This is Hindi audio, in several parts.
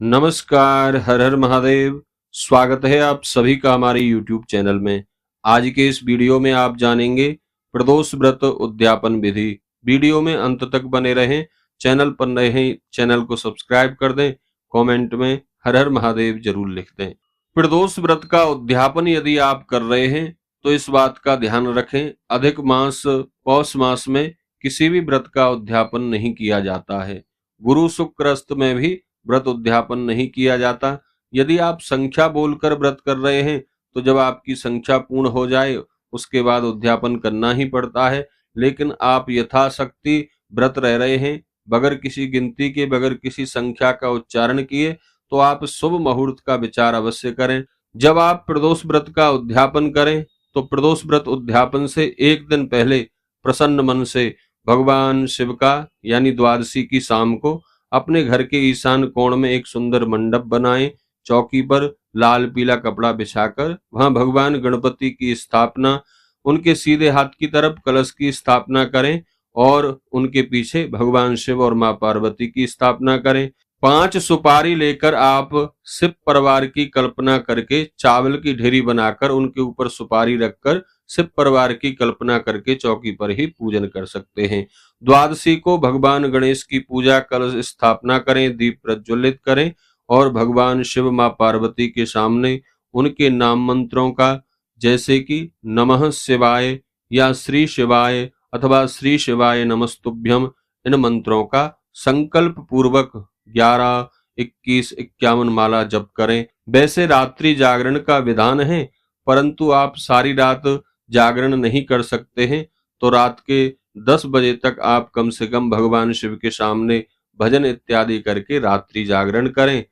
नमस्कार, हर हर महादेव। स्वागत है आप सभी का हमारे YouTube चैनल में। आज के इस वीडियो में आप जानेंगे प्रदोष व्रत उद्यापन विधि। वीडियो में अंत तक बने रहें। चैनल पर नए हैं, चैनल को सब्सक्राइब कर दें। कमेंट में हर हर महादेव जरूर लिख दें। प्रदोष व्रत का उद्यापन यदि आप कर रहे हैं तो इस बात का ध्यान रखें, अधिक मास पौष मास में किसी भी व्रत का उद्यापन नहीं किया जाता है। गुरु शुक्र अस्त में भी व्रत उद्यापन नहीं किया जाता। यदि आप संख्या बोलकर व्रत कर रहे हैं तो जब आपकी संख्या पूर्ण हो जाए उसके बाद उद्यापन करना ही पड़ता है। लेकिन आप यथाशक्ति व्रत रह रहे हैं बगैर किसी गिनती के, बगैर किसी संख्या का उच्चारण किए, तो आप शुभ मुहूर्त का विचार अवश्य करें। जब आप प्रदोष व्रत का उद्यापन करें तो प्रदोष व्रत उद्यापन से एक दिन पहले प्रसन्न मन से भगवान शिव का यानी द्वादशी की शाम को अपने घर के ईशान कोण में एक सुंदर मंडप बनाएं। चौकी पर लाल पीला कपड़ा बिछाकर वहां भगवान गणपति की स्थापना, उनके सीधे हाथ की तरफ कलश की स्थापना करें और उनके पीछे भगवान शिव और मां पार्वती की स्थापना करें। 5 सुपारी लेकर आप शिव परिवार की कल्पना करके चावल की ढेरी बनाकर उनके ऊपर सुपारी रखकर शिव परिवार की कल्पना करके चौकी पर ही पूजन कर सकते हैं। द्वादशी को भगवान गणेश की पूजा कलश स्थापना करें, दीप प्रज्वलित करें और भगवान शिव मां पार्वती के सामने उनके नाम मंत्रों का, जैसे कि नमः शिवाय या श्री शिवाय अथवा श्री शिवाय नमस्तुभ्यम, इन मंत्रों का संकल्प पूर्वक 11, 21, 51 माला जप करें। वैसे रात्रि जागरण का विधान है, परंतु आप सारी रात जागरण नहीं कर सकते हैं तो रात के 10 बजे तक आप कम से कम भगवान शिव के सामने भजन इत्यादि करके रात्रि जागरण करें।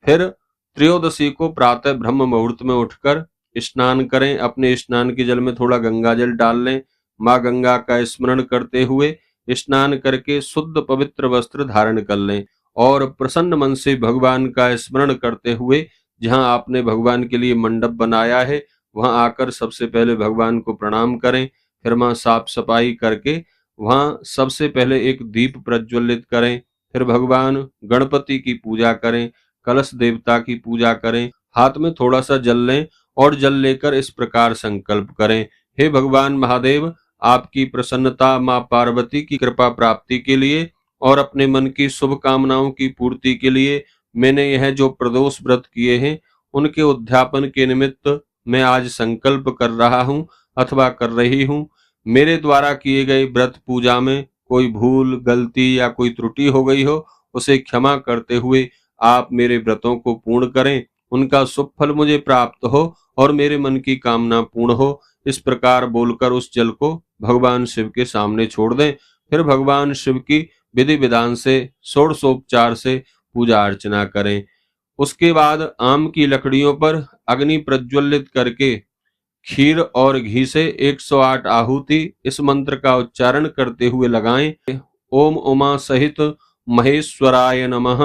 फिर त्रयोदशी को प्रातः ब्रह्म मुहूर्त में उठकर स्नान करें। अपने स्नान के जल में थोड़ा गंगा जल डाल लें। माँ गंगा का स्मरण करते हुए स्नान करके शुद्ध पवित्र वस्त्र धारण कर लें और प्रसन्न मन से भगवान का स्मरण करते हुए जहां आपने भगवान के लिए मंडप बनाया है वहां आकर सबसे पहले भगवान को प्रणाम करें। फिर वहां साफ सफाई करके वहां सबसे पहले एक दीप प्रज्वलित करें। फिर भगवान गणपति की पूजा करें, कलश देवता की पूजा करें। हाथ में थोड़ा सा जल लें और जल लेकर इस प्रकार संकल्प करें, हे भगवान महादेव, आपकी प्रसन्नता, मां पार्वती की कृपा प्राप्ति के लिए और अपने मन की शुभ कामनाओं की पूर्ति के लिए मैंने यह जो प्रदोष व्रत किए हैं उनके उद्यापन के निमित्त मैं आज संकल्प कर रहा हूं अथवा कर रही हूं। मेरे द्वारा किए गए व्रत पूजा में कोई भूल, गलती या कोई त्रुटि हो गई हो उसे क्षमा करते हुए आप मेरे व्रतों को पूर्ण करें, उनका शुभ फल मुझे प्राप्त हो और मेरे मन की कामना पूर्ण हो। इस प्रकार बोलकर उस जल को भगवान शिव के सामने छोड़ दें। फिर भगवान शिव की विधि विधान से षोडशोपचार से पूजा अर्चना करें। उसके बाद आम की लकड़ियों पर अग्नि प्रज्वलित करके खीर और घी से 108 आहुति इस मंत्र का उच्चारण करते हुए लगाएं। ओम उमा सहित महेश्वराय नमः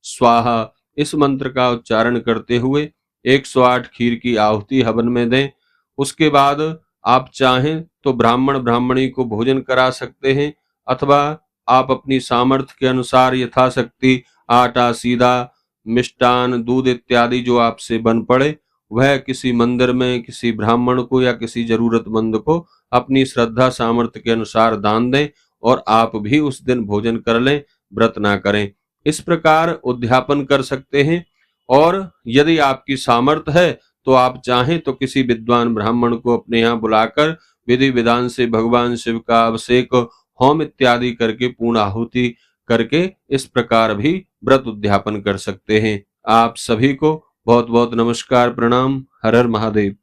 स्वाहा, इस मंत्र का उच्चारण करते हुए 108 खीर की आहुति हवन में दें। उसके बाद आप चाहें तो ब्राह्मण ब्राह्मणी को भोजन करा सकते हैं अथवा आप अपनी सामर्थ्य के अनुसार यथाशक्ति आटा, सीधा, मिष्टान, दूध इत्यादि जो आपसे बन पड़े वह किसी मंदिर में किसी ब्राह्मण को या किसी जरूरतमंद को अपनी श्रद्धा सामर्थ्य के अनुसार दान दें और आप भी उस दिन भोजन कर लें, व्रत ना करें। इस प्रकार उद्यापन कर सकते हैं। और यदि आपकी सामर्थ्य है तो आप चाहें तो किसी विद्वान ब्राह्मण को अपने यहाँ बुलाकर विधि विधान से भगवान शिव का अभिषेक, होम इत्यादि करके पूर्ण आहुति करके इस प्रकार भी व्रत उद्यापन कर सकते हैं। आप सभी को बहुत बहुत नमस्कार, प्रणाम। हर हर महादेव।